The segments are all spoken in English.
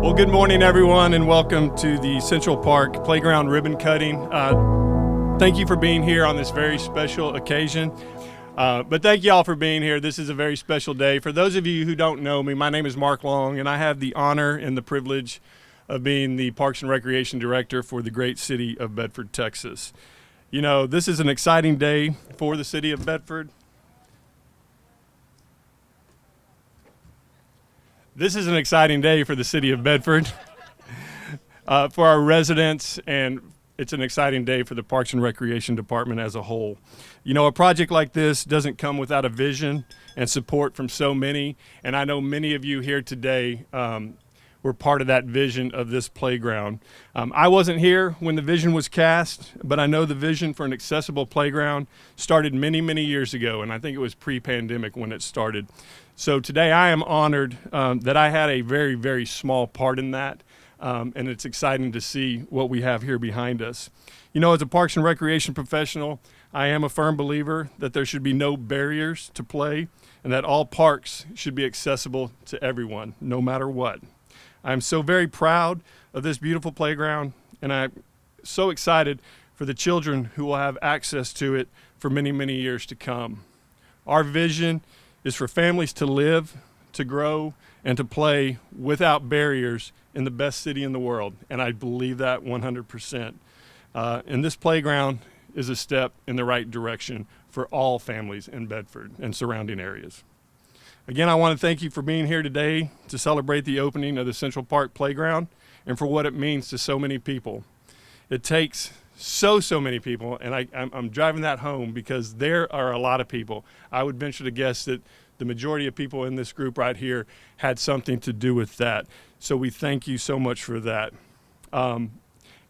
Well, good morning, everyone, and welcome to the Central Park Playground Ribbon Cutting. Thank you for being here on this very special occasion. But thank you all for being here. This is a very special day. For those of you who don't know me, my name is Mark Long, and I have the honor and the privilege of being the Parks and Recreation Director for the great city of Bedford, Texas. You know, this is an exciting day for the city of Bedford. This is an exciting day for the city of Bedford, for our residents, and it's an exciting day for the Parks and Recreation Department as a whole. You know, a project like this doesn't come without a vision and support from so many, and I know many of you here today were part of that vision of this playground. I wasn't here when the vision was cast, but I know the vision for an accessible playground started many, many years ago, and I think it was pre-pandemic when it started. So today I am honored that I had a very, very small part in that, and it's exciting to see what we have here behind us. You know, as a Parks and Recreation professional, I am a firm believer that there should be no barriers to play and that all parks should be accessible to everyone, no matter what. I'm so very proud of this beautiful playground, and I'm so excited for the children who will have access to it for many, many years to come. Our vision is for families to live, to grow, and to play without barriers in the best city in the world, and I believe that 100%. And this playground is a step in the right direction for all families in Bedford and surrounding areas. Again, I want to thank you for being here today to celebrate the opening of the Central Park Playground and for what it means to so many people. It takes so many people, and I'm driving that home because there are a lot of people. I would venture to guess that the majority of people in this group right here had something to do with that. So we thank you so much for that.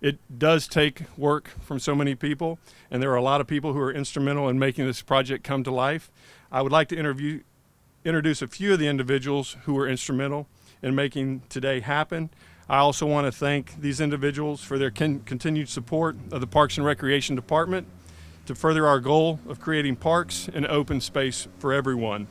It does take work from so many people, and there are a lot of people who are instrumental in making this project come to life. I would like to introduce a few of the individuals who were instrumental in making today happen. I also want to thank these individuals for their continued support of the Parks and Recreation Department to further our goal of creating parks and open space for everyone.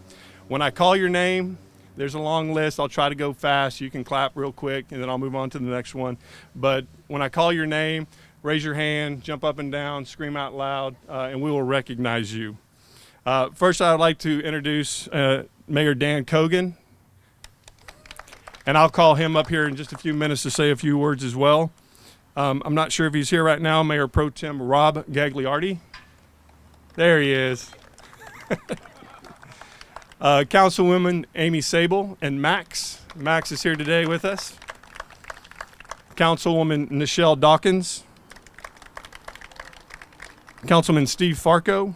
When I call your name, there's a long list. I'll try to go fast. You can clap real quick, and then I'll move on to the next one. But when I call your name, raise your hand, jump up and down, scream out loud, and we will recognize you. First, I would like to introduce Mayor Dan Cogan, and I'll call him up here in just a few minutes to say a few words as well. I'm not sure if he's here right now. Mayor Pro Tem Rob Gagliardi. There he is. Councilwoman Amy Sable and Max. Max is here today with us. Councilwoman Nichelle Dawkins. Councilman Steve Farco.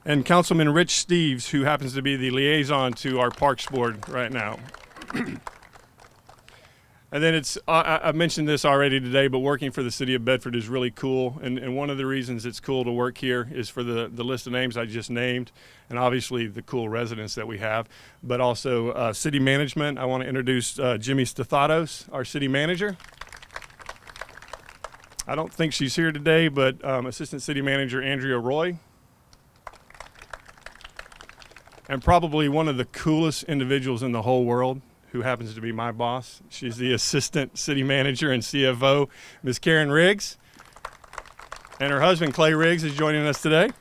And Councilman Rich Steves, who happens to be the liaison to our Parks Board right now. And then I mentioned this already today, but working for the city of Bedford is really cool. And one of the reasons it's cool to work here is for the list of names I just named, and obviously the cool residents that we have, but also city management. I want to introduce Jimmy Stathatos, our city manager. I don't think she's here today, but Assistant City Manager Andrea Roy. And probably one of the coolest individuals in the whole world, who happens to be my boss. She's the Assistant City Manager and CFO, Ms. Karen Riggs. And her husband, Clay Riggs, is joining us today.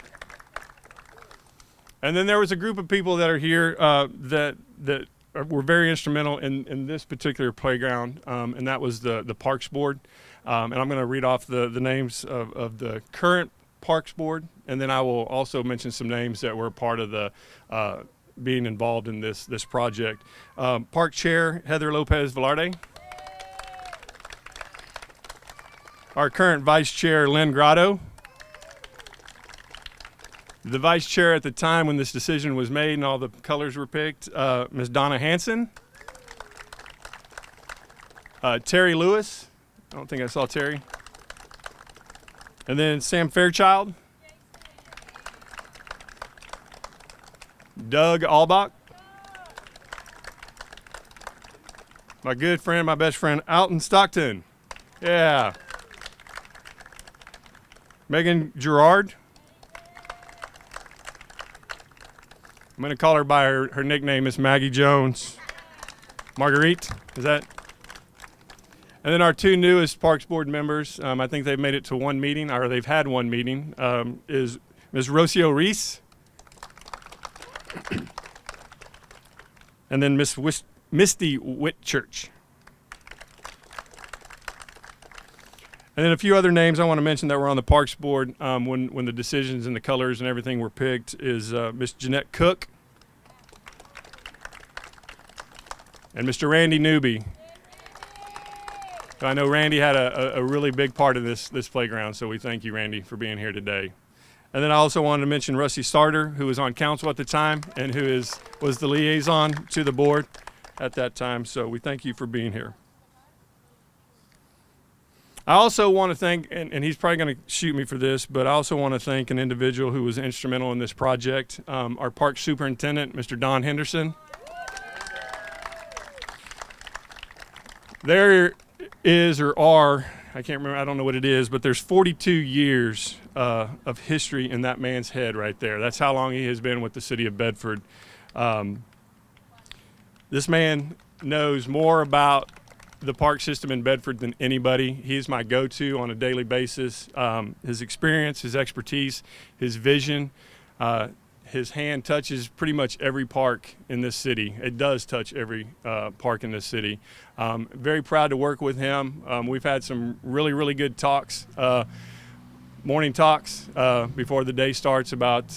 And then there was a group of people that are here that were very instrumental in this particular playground, and that was the Parks Board. And I'm going to read off the names of the current Parks Board, and then I will also mention some names that were part of the being involved in this project. Park Chair Heather Lopez Velarde. Our current Vice Chair Lynn Grotto. The Vice Chair at the time when this decision was made and all the colors were picked, Ms. Donna Hanson. Terry Lewis. I don't think I saw Terry. And then Sam Fairchild. Doug Albach. My good friend, my best friend, Alton Stockton. Yeah. Megan Gerard. I'm going to call her by her nickname, Miss Maggie Jones. Marguerite, is that? And then our two newest Parks Board members, I think they've made it to one meeting, or they've had one meeting, is Ms. Rocio Reese, and then Miss Misty Whitchurch. And then a few other names I want to mention that were on the Parks Board when the decisions and the colors and everything were picked is Miss Jeanette Cook and Mr. Randy Newby. I know Randy had a really big part of this playground, so we thank you, Randy, for being here today. And then I also wanted to mention Rusty Starter, who was on council at the time and who was the liaison to the board at that time, so we thank you for being here. I also want to thank, and he's probably going to shoot me for this, but I also want to thank an individual who was instrumental in this project, our park superintendent, Mr. Don Henderson. There is or are, I can't remember, I don't know what it is, but there's 42 years of history in that man's head right there. That's how long he has been with the city of Bedford. This man knows more about the park system in Bedford than anybody. He's my go-to on a daily basis. His experience, his expertise, his vision, his hand touches pretty much every park in this city. It does touch every park in this city. Very proud to work with him. We've had some really, really good talks, morning talks before the day starts about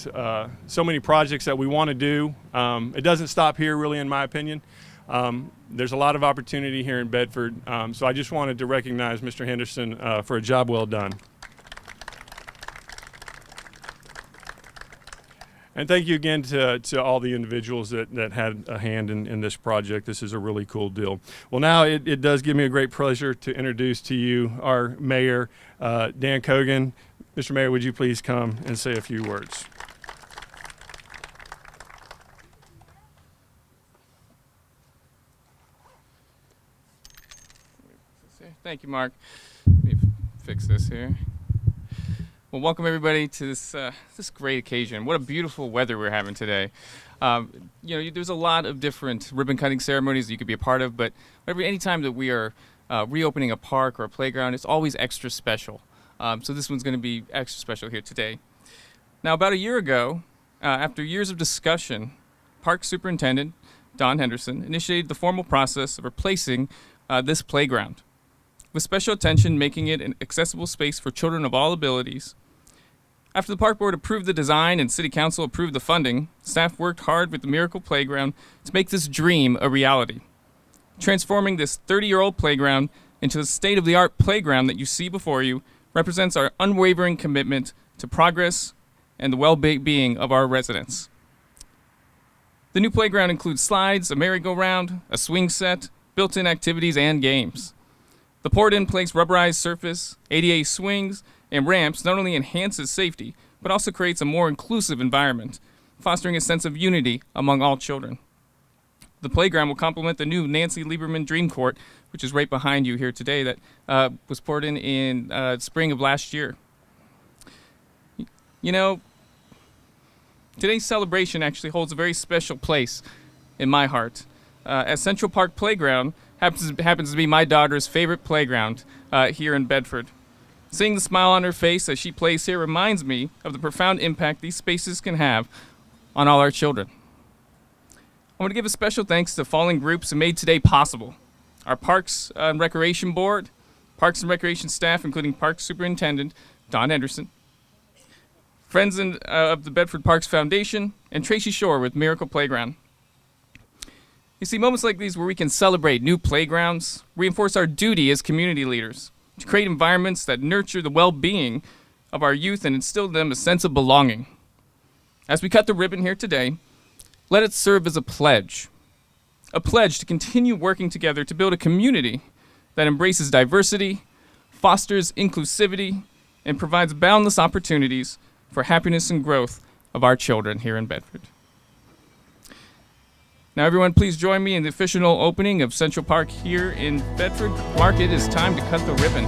so many projects that we want to do. It doesn't stop here, really, in my opinion. There's a lot of opportunity here in Bedford, so I just wanted to recognize Mr. Henderson for a job well done. And thank you again to all the individuals that had a hand in this project. This is a really cool deal. Well, now it does give me a great pleasure to introduce to you our mayor, Dan Cogan. Mr. Mayor, would you please come and say a few words? Thank you, Mark. Let me fix this here. Well, welcome everybody to this great occasion. What a beautiful weather we're having today. There's a lot of different ribbon cutting ceremonies that you could be a part of, but anytime that we are reopening a park or a playground, it's always extra special. So this one's going to be extra special here today. Now, about a year ago, after years of discussion, Park Superintendent Don Henderson initiated the formal process of replacing this playground, with special attention making it an accessible space for children of all abilities. After the Park Board approved the design and City Council approved the funding, staff worked hard with the Miracle Playground to make this dream a reality, transforming this 30-year-old playground into the state-of-the-art playground that you see before you represents our unwavering commitment to progress and the well-being of our residents. The new playground includes slides, a merry-go-round, a swing set, built-in activities, and games. The poured-in-place rubberized surface, ADA swings, and ramps not only enhances safety, but also creates a more inclusive environment, fostering a sense of unity among all children. The playground will complement the new Nancy Lieberman Dream Court, which is right behind you here today, that was poured in spring of last year. You know, today's celebration actually holds a very special place in my heart, as Central Park Playground happens to be my daughter's favorite playground here in Bedford. Seeing the smile on her face as she plays here reminds me of the profound impact these spaces can have on all our children. I want to give a special thanks to following groups who made today possible: our Parks and Recreation Board, Parks and Recreation staff, including Parks Superintendent Don Henderson, friends of the Bedford Parks Foundation, and Tracy Shore with Miracle Playground. You see, moments like these where we can celebrate new playgrounds reinforce our duty as community leaders to create environments that nurture the well-being of our youth and instill in them a sense of belonging. As we cut the ribbon here today, let it serve as a pledge to continue working together to build a community that embraces diversity, fosters inclusivity, and provides boundless opportunities for happiness and growth of our children here in Bedford. Now, everyone, please join me in the official opening of Central Park here in Bedford. Mark, it is time to cut the ribbon.